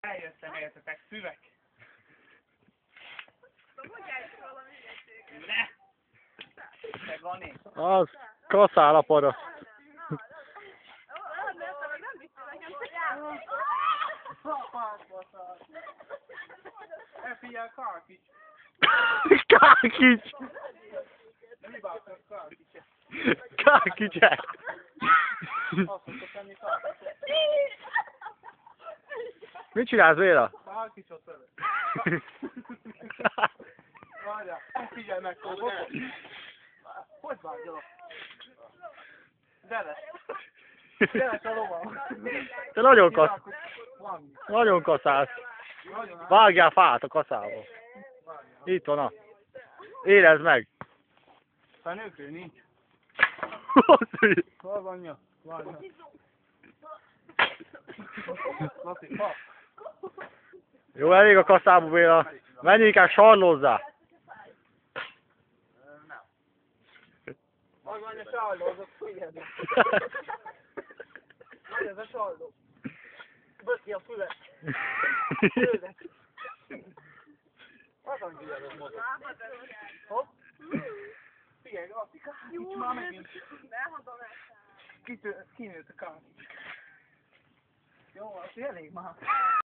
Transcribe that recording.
Eljöttem értetek, szüveg. Ne! Te Gani. Az kaszál a para. Elfigyel, Karkics. Kárkics! Mi bátor Karkics? Kárkicsek! Azt szokott lenni Karkics. Mit csinálsz, Béla? Karkicsot szövök. Várjál, figyelj meg, hogy vágyalak? Gyere! Gyere a lovam! Te nagyon kaszálsz. Vágjál fát a kaszába. Itt van a. Érezd meg. Fenőkről nincs. Hol van nyom? Várjál. Laci, ha! Jó, elég a kaszába, Béla. Menj inkább sarlózzál. Nem. Hogy van a sarló, azok figyelni. Hogy ez a sarló? Bösz ki a fület. Főleg. Azon gyűjjel az mozog. Hopp. Figyelj, Laci, Kárkics már megint. Kinőtt a Kárkics. Jó, az elég már.